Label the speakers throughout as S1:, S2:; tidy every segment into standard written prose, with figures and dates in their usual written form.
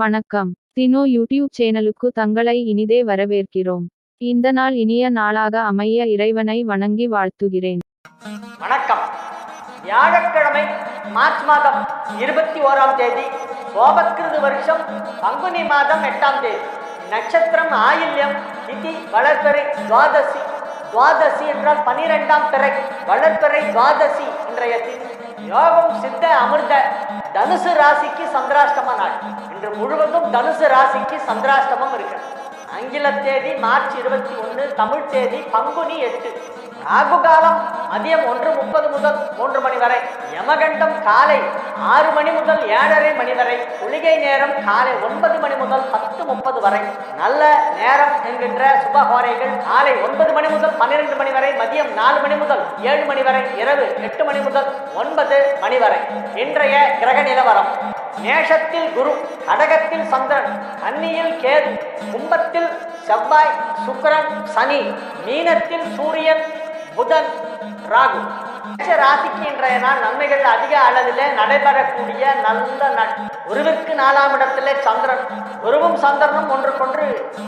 S1: வணக்கம். தினோ யூடியூப் சேனலுக்கு தங்களை இனிதே வரவேற்கிறோம். இந்த நாள் இனிய நாளாக அமைய இறைவனை வணங்கி வாழ்த்துகிறேன்.
S2: வணக்கம். வியாழக்கிழமை மார்ச் மாதம் 21ஆம் தேதி, சோபக்கிருது வருஷம் பங்குனி மாதம் 8ஆம் தேதி, நட்சத்திரம் ஆயில்யம், திதி வளர்பிறை, துவாதசி. துவாதசி என்றால் 12ஆம் பிறை, வளர்பிறை துவாதசி இன்றைய திதி. யோகம் சித்த அமிர்த. தனுசு ராசிக்கு சந்திராஷ்டம நாள். இன்று முழுவதும் தனுசு ராசிக்கு சந்திராஷ்டமம் இருக்கிறது. ஆங்கில தேதி மார்ச் 21, தமிழ் தேதி பங்குனி 8. ராகு காலம் மதியம் 1:30 முதல் 3 மணி வரை. யமகண்டம் காலை 6 மணி முதல் 7:30 மணி வரை. குளிகை நேரம் காலை 9 மணி முதல் 10:30 வரை. நல்ல நேரம் என்கின்ற சுபஹோரைகள் காலை 9 மணி முதல் 12 மணி வரை, மதியம் 4 மணி முதல் 7 மணி வரை, இரவு 8 மணி முதல் 9 மணி வரை. இன்றைய கிரக நிலவரம்: மேஷத்தில் குரு, கடகத்தில் சந்திரன், கன்னியில் கேது, கும்பத்தில் செவ்வாய், சுக்கிரன், சனி, மீனத்தில் சூரியன், புதன், ராகு. ராசிக்கு இன்றைய நாள் நன்மைகள் அதிக அளவிலே நடைபெறக்கூடிய நல்ல நாள். குருவிற்கு 4ஆம் இடத்திலே சந்திரன். குருவும் சந்திரனும் ஒன்றுக்கொன்று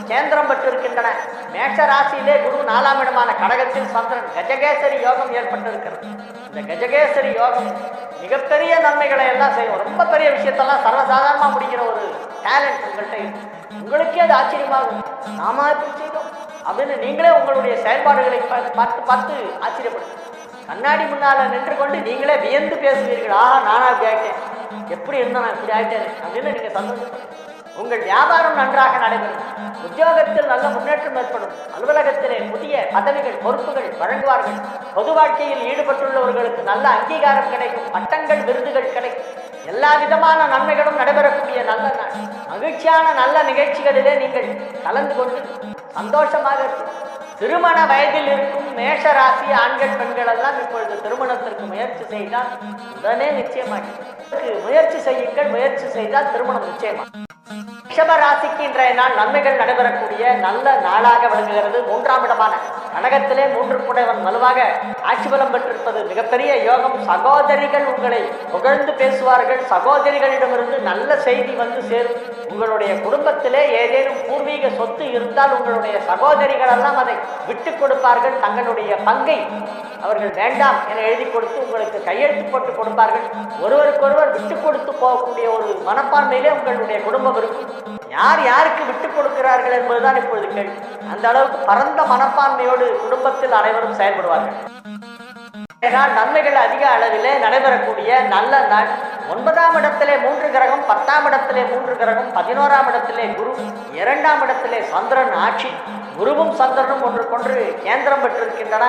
S2: கேந்திரம் பெற்றிருக்கின்றன. மேஷ ராசியிலே குரு 4ஆம் இடமான கடகத்தில் சந்திரன். கஜகேசரி யோகம் ஏற்பட்டிருக்கிறது. இந்த கஜகேசரி யோகம் மிகப்பெரிய நன்மைகளை எல்லாம் செய்யும். ரொம்ப பெரிய விஷயத்தெல்லாம் சர்வசாதாரணமாக முடிக்கிற ஒரு டேலண்ட் உங்கள்கிட்ட இருக்கு. உங்களுக்கே அது ஆச்சரியமாகும். நாம எப்படி செய்தோம் அப்படின்னு நீங்களே உங்களுடைய செயல்பாடுகளை பார்த்து பார்த்து ஆச்சரியப்படும். கண்ணாடி முன்னால நின்று கொண்டு நீங்களே வியந்து பேசுவீர்கள். ஆஹா, நானா இப்படி ஆயிட்டேன், எப்படி இருந்தேன் நான் இப்படி ஆயிட்டேன் அப்படின்னு நீங்க சந்தோஷப்படும். உங்கள் வியாபாரம் நன்றாக நடைபெறும். உத்தியோகத்தில் நல்ல முன்னேற்றம் ஏற்படும். அலுவலகத்திலே புதிய பதவிகள், பொறுப்புகள் வழங்குவார்கள். பொது வாழ்க்கையில் ஈடுபட்டுள்ளவர்களுக்கு நல்ல அங்கீகாரம் கிடைக்கும். பட்டங்கள், விருதுகள் கிடைக்கும். எல்லா விதமான நன்மைகளும் நடைபெறக்கூடிய நல்ல நாள். மகிழ்ச்சியான நல்ல நிகழ்ச்சிகளிலே நீங்கள் கலந்து கொண்டு சந்தோஷமாக இருக்கும். திருமண வயதில் இருக்கும் மேஷ ராசி ஆண்கள், பெண்கள் எல்லாம் இப்பொழுது திருமணத்திற்கு முயற்சி செய்தால் உடனே நிச்சயமாக முயற்சி செய்யுங்கள். முயற்சி செய்தால் திருமணம் நிச்சயமா. ரிஷப ராசிக்கு இன்றைய நாள் நன்மைகள் நடைபெறக்கூடிய நல்ல நாளாக விளங்குகிறது. 3ஆம் இடமான கடகத்திலே 3 குடைவன் வலுவாக ஆட்சி பலம் பெற்றிருப்பது மிகப்பெரிய யோகம். சகோதரிகள் உங்களை புகழ்ந்து பேசுவார்கள். சகோதரிகளிடமிருந்து நல்ல செய்தி வந்து சேரும். உங்களுடைய குடும்பத்திலே ஏதேனும் பூர்வீக சொத்து இருந்தால் உங்களுடைய சகோதரிகள் எல்லாம் அதை விட்டு கொடுப்பார்கள். தங்களுடைய பங்கை அவர்கள் வேண்டாம் என எழுதி கொடுத்து உங்களுக்கு கையெழுத்து போட்டு கொடுப்பார்கள். ஒருவருக்கொருவர் விட்டு கொடுத்து போகக்கூடிய ஒரு மனப்பான்மையிலே உங்களுடைய குடும்பம் இருக்கும். யார் யாருக்கு விட்டுக் கொடுக்கிறார்கள் என்பதுதான் இப்பொழுது கேள்வி. அந்த அளவுக்கு பரந்த மனப்பான்மையோடு குடும்பத்தில் அனைவரும் செயல்படுவார்கள். நன்மைகள் அதிக அளவிலே நடைபெறக்கூடிய நல்ல நாள். 9ஆம் இடத்திலே 3 கிரகம், 10ஆம் இடத்திலே 3 கிரகம், 11ஆம் இடத்திலே குரு, 2ஆம் இடத்திலே சந்திரன் ஆட்சி. குருவும் சந்திரனும் ஒன்றுக்கொன்று கேந்திரம் பெற்றிருக்கின்றன.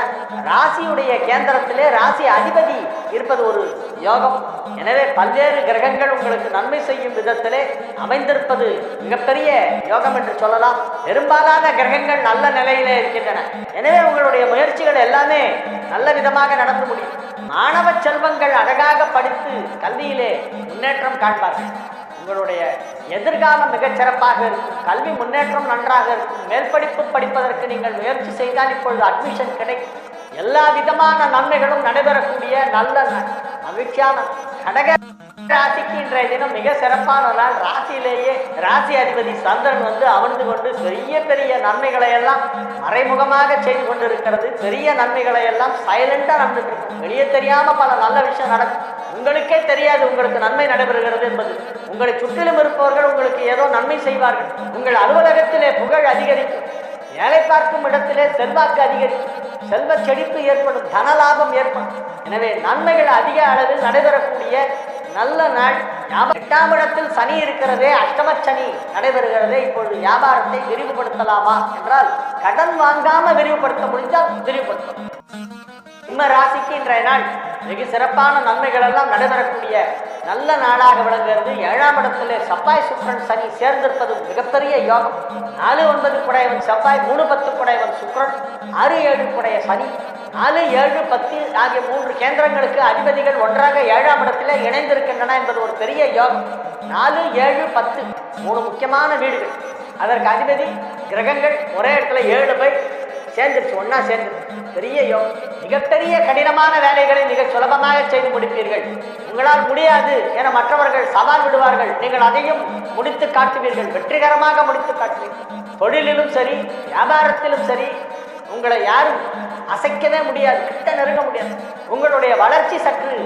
S2: ராசியுடைய கேந்திரத்திலே ராசி அதிபதி இருப்பது ஒரு யோகம். எனவே பல்வேறு கிரகங்கள் உங்களுக்கு நன்மை செய்யும் விதத்திலே அமைந்திருப்பது மிகப்பெரிய யோகம் என்று சொல்லலாம். பெரும்பாலான கிரகங்கள் நல்ல நிலையிலே இருக்கின்றன. எனவே உங்களுடைய முயற்சிகள் எல்லாமே நல்ல விதமாக நடந்து முடியும். மாணவ செல்வங்கள் அழகாக படித்து கல்வியிலே முன்னேற்றம் காண்பார்கள். உங்களுடைய எதிர்காலம் மிகச் சிறப்பாக இருக்கும். கல்வி முன்னேற்றம் நன்றாக இருக்கும். மேல் படிப்பு படிப்பதற்கு நீங்கள் முயற்சி செய்தால் இப்பொழுது அட்மிஷன் கிடைக்கும். எல்லா விதமான நன்மைகளும் நடைபெறக்கூடிய நல்ல மகிழ்ச்சியான கடக ராசிக்கு இன்றைய தினம் மிக சிறப்பான நாள். ராசியிலேயே ராசி அதிபதி சந்திரன் அமர்ந்து கொண்டு பெரிய பெரிய நன்மைகளை எல்லாம் மறைமுகமாக செய்து கொண்டிருக்கிறது. பெரிய நன்மைகளை எல்லாம் சைலண்டா நடந்துட்டு இருக்கும். வெளியே தெரியாம பல நல்ல விஷயம் நடக்கும். உங்களுக்கே தெரியாது உங்களுக்கு நன்மை நடைபெறுகிறது என்பது. உங்களை சுற்றிலும் இருப்பவர்கள் உங்களுக்கு ஏதோ நன்மை செய்வார்கள். உங்கள் அலுவலகத்திலே புகழ் அதிகரிக்கும். வேலை பார்க்கும் இடத்திலே செல்வாக்கு அதிகரிக்கும். செல்வ செழிப்பு ஏற்படும். தனலாபம் ஏற்படும். எனவே நன்மைகள் அதிக அளவில் நடைபெறக்கூடிய நல்ல நாள். 8ஆம் இடத்தில் சனி இருக்கிறதே, அஷ்டம சனி நடைபெறுகிறதே. இப்பொழுது வியாபாரத்தை விரிவுபடுத்தலாமா என்றால், கடன் வாங்காம விரிவுபடுத்த முடிந்தால் விரிவுபடுத்தலாம். சிம்ம ராசிக்கு இன்றைய நாள் மிக சிறப்பான நன்மைகள் எல்லாம் நடைபெறக்கூடிய நல்ல நாளாக விளங்குகிறது. 7ஆம் இடத்திலே செவ்வாய், சுக்கிரன், சனி சேர்ந்திருப்பது மிகப்பெரிய யோகம். 4-9 குடையவன் செவ்வாய், 3-10 குடையவன் சுக்கிரன், 6-7 குடைய சனி, 4-7-10 ஆகிய 3 கேந்திரங்களுக்கு அதிபதிகள் ஒன்றாக 7ஆம் இடத்திலே இணைந்திருக்கின்றன என்பது ஒரு பெரிய யோகம். 4-7-10 3 முக்கியமான வீடுகள். அதற்கு அதிபதி கிரகங்கள் ஒரே இடத்துல 7 போய் சேர்ந்துருச்சு, ஒன்னா சேர்ந்து பெரிய யோகம். மிகப்பெரிய கடினமான வேலைகளை மிக சுலபமாக செய்து முடிப்பீர்கள். உங்களால் முடியாது என மற்றவர்கள் சவால் விடுவார்கள், நீங்கள் அதையும் முடித்து காட்டுவீர்கள், வெற்றிகரமாக முடித்து காட்டுவீர்கள். தொழிலிலும் சரி, வியாபாரத்திலும் சரி, உங்களை யாரும் அசைக்கவே முடியாது, கிட்ட நெருங்க முடியாது. உங்களுடைய வளர்ச்சி சற்று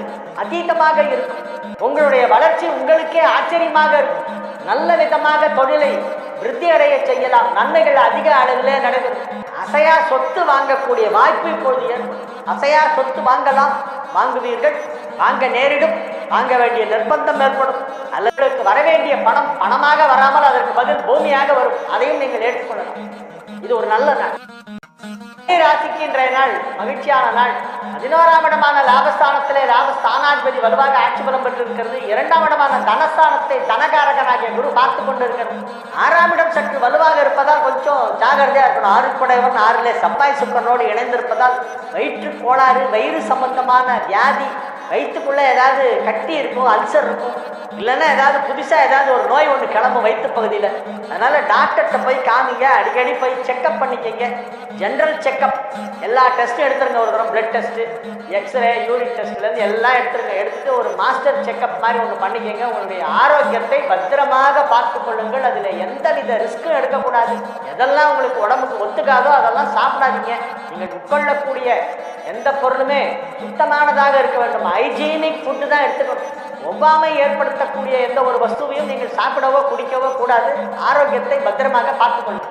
S2: அதீதமாக இருக்கும். உங்களுடைய வளர்ச்சி உங்களுக்கே ஆச்சரியமாக இருக்கும். நல்ல விதமாக தொழிலை விருத்தி அடைய செய்யலாம். நன்மைகள் அதிக அளவிலே நடைபெறும். அசையா சொத்து வாங்கக்கூடிய வாய்ப்பு இப்பொழுது ஏற்படும். அசையா சொத்து வாங்கலாம், வாங்குவீர்கள், வாங்க நேரிடும், வாங்க வேண்டிய நிர்பந்தம் ஏற்படும். அல்லது வர வேண்டிய பணம் பணமாக வராமல் அதற்கு பதில் பூமியாக வரும். அதையும் நீங்கள் ஏற்றுக்கொள்ளலாம். இது ஒரு நல்ல நாள். ராசிக்கு இன்றைய நாள் மகிழ்ச்சியான நாள். 11ஆம் இடமான லாபஸ்தானத்திலே லாபஸ்தானாதிபதி வலுவாக ஆட்சி பலம் பெற்றிருக்கிறது. 2ஆம் இடமான தனஸ்தானத்தை தனகாரகனாகிய குரு பார்த்து கொண்டிருக்கிறது. 6ஆம் இடம் சற்று வலுவாக இருப்பதால் கொஞ்சம் ஜாகிரதையா இருக்கணும். 6 குடையவன் 6லே செவ்வாய் சுக்கிரனோடு இணைந்திருப்பதால் வயிற்று கோளாறு, வயிறு சம்பந்தமான வியாதி, வயிற்றுக்குள்ள ஏதாவது கட்டி இருக்கும், அல்சர் இருக்கும், இல்லைன்னா ஏதாவது புதுசா ஏதாவது ஒரு நோய் ஒன்று கிளம்பும் வயிற்று பகுதியில். அதனால டாக்டர்கிட்ட போய் காமிங்க, அடிக்கடி போய் செக்அப் பண்ணிக்கங்க. ஜென்ரல் செக்அப் எல்லா டெஸ்ட்டும் எடுத்துருங்க. ஒரு தரம் பிளட் டெஸ்ட்டு, எக்ஸ்ரே, யூரின் டெஸ்ட்லேருந்து எல்லாம் எடுத்துருங்க. எடுத்துட்டு ஒரு மாஸ்டர் செக்அப் மாதிரி ஒன்று பண்ணிக்கங்க. உங்களுடைய ஆரோக்கியத்தை பத்திரமாக பார்த்து கொள்ளுங்கள். அதில் எந்தவித ரிஸ்க்கும் எடுக்கக்கூடாது. எதெல்லாம் உங்களுக்கு உடம்புக்கு ஒத்துக்காதோ அதெல்லாம் சாப்பிடாதீங்க. நீங்கள் உட்கொள்ளக்கூடிய எந்த பொருளுமே சுத்தமானதாக இருக்க வேண்டும். ஹைஜீனிக் ஃபுட்டு தான் எடுத்துக்கணும். ஒவ்வாமை ஏற்படுத்தக்கூடிய எந்த ஒரு வஸ்துவையும் நீங்கள் சாப்பிடவோ குடிக்கவோ கூடாது. ஆரோக்கியத்தை பத்திரமாக பார்த்துக்கொள்ளும்.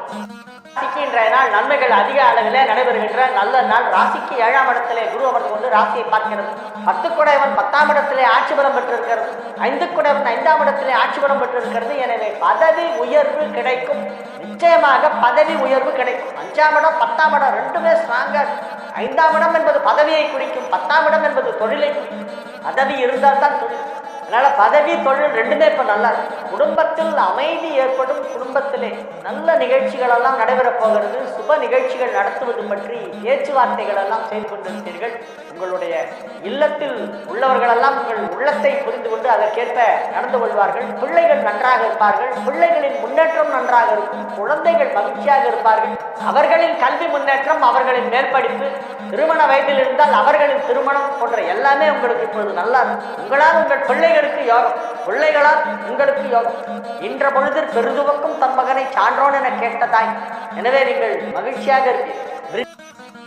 S2: ராசிக்கு இன்றைய நாள் நன்மைகள் அதிக அளவில் நடைபெறுகின்ற நல்ல நாள். ராசிக்கு 7ஆம் இடத்திலே குரு அமர்ந்து கொண்டு ராசியை பார்க்கிறது. 10 குடையவன் 10ஆம் இடத்திலே ஆட்சி பலம் பெற்றிருக்கிறது. 5 குடையவன் 5ஆம் இடத்திலே ஆட்சி பலம் பெற்றிருக்கிறது. எனவே பதவி உயர்வு கிடைக்கும். நிச்சயமாக பதவி உயர்வு கிடைக்கும். 5ஆம் இடம் 10ஆம் இடம் ரெண்டுமே ஸ்ட்ராங்கா. 5ஆம் இடம் என்பது பதவியை குறிக்கும், 10ஆம் இடம் என்பது தொழிலை குறிக்கும். பதவி இருந்தால் தான் தொழில். அதனால பதவி தொழில் ரெண்டுமே இப்ப நல்லா இருக்கு. குடும்பத்தில் அமைதி ஏற்படும். குடும்பத்திலே நல்ல நிகழ்ச்சிகள் எல்லாம் நடைபெறப் போகிறது. சுப நிகழ்ச்சிகள் நடத்துவது பற்றி பேச்சுவார்த்தைகள் எல்லாம் செய்து கொண்டிருக்கிறீர்கள். உங்களுடைய இல்லத்தில் உள்ளவர்கள் எல்லாம் உங்கள் உள்ளத்தை புரிந்து கொண்டு அதற்கேற்ப நடந்து கொள்வார்கள். பிள்ளைகள் நன்றாக இருப்பார்கள். பிள்ளைகளின் முன்னேற்றம் நன்றாக இருக்கும். குழந்தைகள் மகிழ்ச்சியாக இருப்பார்கள். அவர்களின் கல்வி முன்னேற்றம், அவர்களின் மேற்படிப்பு, திருமண வயதில் இருந்தால் அவர்களின் திருமணம் போன்ற எல்லாமே உங்களுக்கு இப்பொழுது நல்லா இருக்கும். உங்களால் உங்கள் பிள்ளைகளுக்கு யோகம், பிள்ளைகளால் உங்களுக்கு யோகம். இன்ற பொழுதில் பெருதுவக்கும் தன் மகனை சான்றோன் என கேட்டதாய். எனவே நீங்கள் மகிழ்ச்சியாக இருப்பீர்கள்.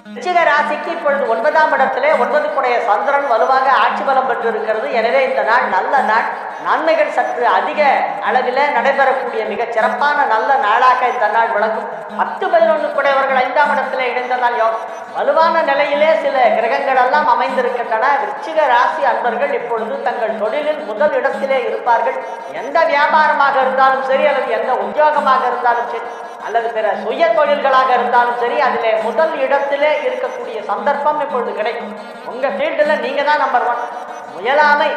S2: விருச்சிக ராசிக்கு இப்பொழுது 9ஆம் இடத்திலே 9 குடைய சந்திரன் வலுவாக ஆட்சி பலம் பெற்றிருக்கிறது. எனவே இந்த நாள் நல்ல நாள். நன்மைகள் சற்று அதிக அளவில் நடைபெறக்கூடிய மிகச் சிறப்பான நல்ல நாளாக இந்த நாள் விளங்கும். 10, 11 குடையவர்கள் 5ஆம் இடத்திலே இணைந்ததால் யோகம். வலுவான நிலையிலே சில கிரகங்கள் எல்லாம் அமைந்திருக்கின்றன. விருச்சிக ராசி அன்பர்கள் இப்பொழுது தங்கள் தொழிலில் முதல் இடத்திலே இருப்பார்கள். எந்த வியாபாரமாக இருந்தாலும் சரி, அல்லது எந்த உத்தியோகமாக இருந்தாலும் சரி, அல்லது பிற சுய தொழில்களாக இருந்தாலும் சரி, அதிலே முதல் இடத்திலே இருக்கக்கூடிய சந்தர்ப்பம் இப்பொழுது கிடைக்கும். உங்க ஃபீல்டில் நீங்க தான் நம்பர் 1. முயலாமை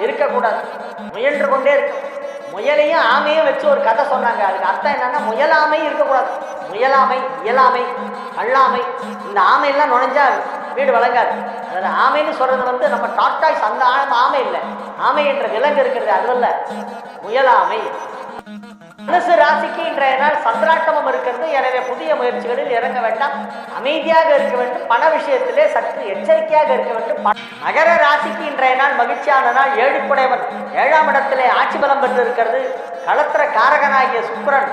S2: இருக்கக்கூடாது, முயன்று கொண்டே இருக்கும். முயலையும் ஆமையும் வச்சு ஒரு கதை சொன்னாங்க. அதுக்கு அர்த்தம் என்னன்னா, முயலாமை இருக்கக்கூடாது. முயலாமை, இயலாமை, அள்ளாமை, இந்த ஆமையெல்லாம் நுழைஞ்சா வீடு வழங்காது. அதில் ஆமைன்னு சொல்றது நம்ம டாட்டாய்ஸ், அந்த ஆமை இல்லை. ஆமை என்ற விலங்கு இருக்கிறது, அதுவல்ல முயலாமை. தனுசு ராசிக்கு இன்றைய நாள் சந்திராட்டமம் இருக்கிறது. எனவே புதிய முயற்சிகளில் இறங்க வேண்டாம். அமைதியாக இருக்க வேண்டும். பண விஷயத்திலே சற்று எச்சரிக்கையாக இருக்க வேண்டும். மகர ராசிக்கு இன்றைய நாள் மகிழ்ச்சியான நாள். 7 குடையவன் 7ஆம் இடத்திலே ஆட்சி பலம் பெற்று இருக்கிறது. களத்திர காரகனாகிய சுக்கிரன்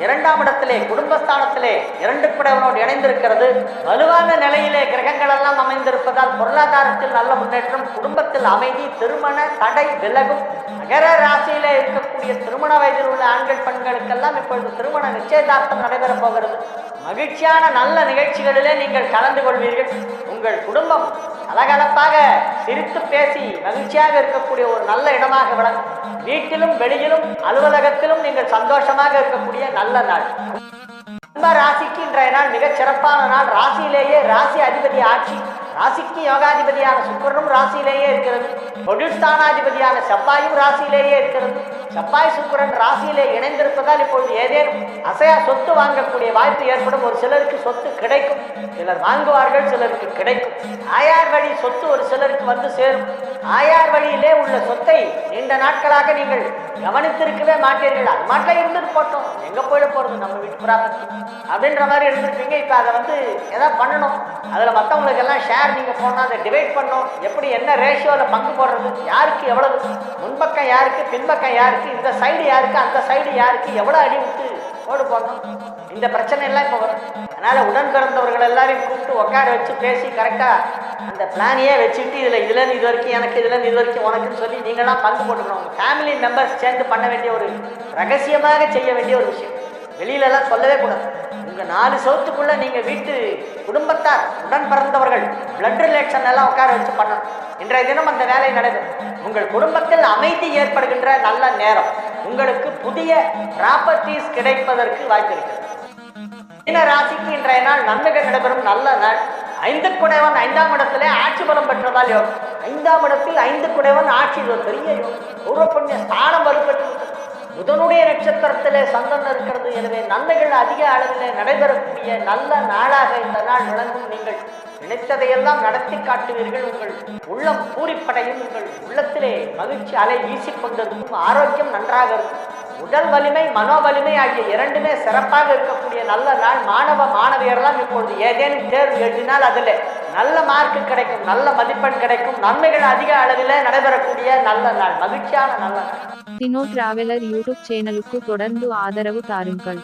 S2: 2ஆம் இடத்திலே குடும்பஸ்தானத்திலே 2 குடையவனோடு இணைந்திருக்கிறது. வலுவான நிலையிலே கிரகங்கள் எல்லாம் அமைந்திருப்பதால் பொருளாதாரத்தில் நல்ல முன்னேற்றம், குடும்பத்தில் அமைதி, திருமண தடை விலகும். மகர ராசியிலே இருக்கக்கூடிய திருமண வயதில் உள்ள ஆண்கள் பெண்களுக்கெல்லாம் இப்பொழுது திருமண நிச்சயதார்த்தம் நடைபெறப் போகிறது. மகிழ்ச்சியான நல்ல நிகழ்ச்சிகளிலே நீங்கள் கலந்து கொள்வீர்கள். உங்கள் குடும்பம் கலகலப்பாக சிரித்து பேசி மகிழ்ச்சியாக இருக்கக்கூடிய ஒரு நல்ல இடமாக விளங்கும். வீட்டிலும் வெளியிலும் அலுவலகத்திலும் நீங்கள் சந்தோஷமாக இருக்கக்கூடிய நல்ல நாள். கும்ப ராசிக்கு இன்றைய நாள் மிகச் சிறப்பான நாள். ராசியிலேயே ராசி அதிபதி ஆட்சி. ராசிக்கு யோகாதிபதியான சுக்கிரனும் ராசியிலேயே இருக்கிறது. தொழில் ஸ்தானாதிபதியான செவ்வாயும் ராசியிலேயே இருக்கிறது. செவ்வாய் சுக்கிரன் ராசியிலே இணைந்திருப்பதால் இப்பொழுது ஏதேனும் அசையா சொத்து வாங்கக்கூடிய வாய்ப்பு ஏற்படும். ஒரு சிலருக்கு சொத்து கிடைக்கும், சிலர் வாங்குவார்கள், சிலருக்கு கிடைக்கும். ஆயார் வழி சொத்து ஒரு சிலருக்கு வந்து சேரும். ஆயார் வழியிலே உள்ள சொத்தை நீண்ட நாட்களாக நீங்கள் கவனித்திருக்கவே மாட்டீர்கள். அது மாட்டில் இருந்துட்டு போட்டோம், எங்க போயிட போறது, நம்ம வீட்டு ப்ராப்பர்ட்டி அப்படின்ற மாதிரி இருந்திருப்பீங்க. இப்போ அதை வந்து எதாவது பண்ணணும், அதில் மற்றவங்களுக்கு எல்லாம் ஷேர் நீங்கள் போடணும், அதை டிவைட் பண்ணணும், எப்படி என்ன ரேஷியோவில் பங்கு போடுறது, யாருக்கு எவ்வளவு, முன்பக்கம் யாருக்கு, பின்பக்கம் யாருக்கு, இந்த சைடு யாருக்கு, அந்த சைடு யாருக்கு, எவ்வளோ அடி விட்டு ஓடு போடணும், இந்த பிரச்சனை எல்லாம் இப்போ வரும். அதனால் உடன் பிறந்தவர்கள் எல்லாரையும் கூப்பிட்டு உட்கார வச்சு பேசி கரெக்டாக அந்த பிளானையே வச்சுட்டு இதுலேருந்து இது வரைக்கும் எனக்கு, இதுலேருந்து இது வரைக்கும் உனக்குன்னு சொல்லி நீங்களாம் பங்கு போட்டுக்கணும். உங்கள் ஃபேமிலி மெம்பர்ஸ் சேர்ந்து பண்ண வேண்டிய ஒரு ரகசியமாக செய்ய வேண்டிய ஒரு விஷயம், வெளியிலலாம் சொல்லவே கூடாது. உங்கள் 4 சவுத்துக்குள்ளே நீங்கள் வீட்டு குடும்பத்தார் உடன் பிறந்தவர்கள் பிளட் ரிலேஷன் எல்லாம் உட்கார வச்சு பண்ணணும். இன்றைய தினம் அந்த வேலை நடைபெறும். உங்கள் குடும்பத்தில் அமைதி ஏற்படுகின்ற நல்ல நேரம், உங்களுக்கு புதிய ப்ராப்பர்ட்டிஸ் கிடைப்பதற்கு வாய்ப்பு இருக்கிறது. மீன ராசிக்கு இன்றைய நாள் நன்மைகள் நடைபெறும் நல்ல நாள். 5 குடைவன் 5ஆம் இடத்திலே ஆட்சி பலம் பெற்றதால் யோகம். 5ஆம் இடத்தில் 5 குடைவன் ஆட்சி, இது ஒரு பெரிய யோகம். பூர்வ புண்ணிய ஸ்தானம் வலுப்பெற்று புதனுடைய நட்சத்திரத்திலே சந்தனம் இருக்கிறது. எனவே நன்மைகள் அதிக அளவிலே நடைபெறக்கூடிய நல்ல நாளாக இந்த நாள் விளங்கும். நீங்கள் நினைத்ததையெல்லாம் நடத்தி காட்டுவீர்கள். உங்கள் உள்ளம் பூரிப்படையும். உங்கள் உள்ளத்திலே மகிழ்ச்சி அலை வீசிக்கொண்டிருக்கும். ஆரோக்கியம் நன்றாக இருக்கும். உடல் வலிமை, மனோ வலிமை ஆகிய இரண்டுமே சிறப்பாக இருக்கக்கூடிய நல்ல நாள். மாணவ மாணவியரெல்லாம் இப்பொழுது ஏதேனும் தேர்வு எழுதினால் அதில் நல்ல மார்க் கிடைக்கும், நல்ல மதிப்பெண் கிடைக்கும். நன்மைகள் அதிக அளவில் நடைபெறக்கூடிய நல்ல நாள், மகிழ்ச்சியான நல்ல நாள்.
S1: சினோ டிராவலர் யூடியூப் சேனலுக்கு தொடர்ந்து ஆதரவு தாருங்கள்.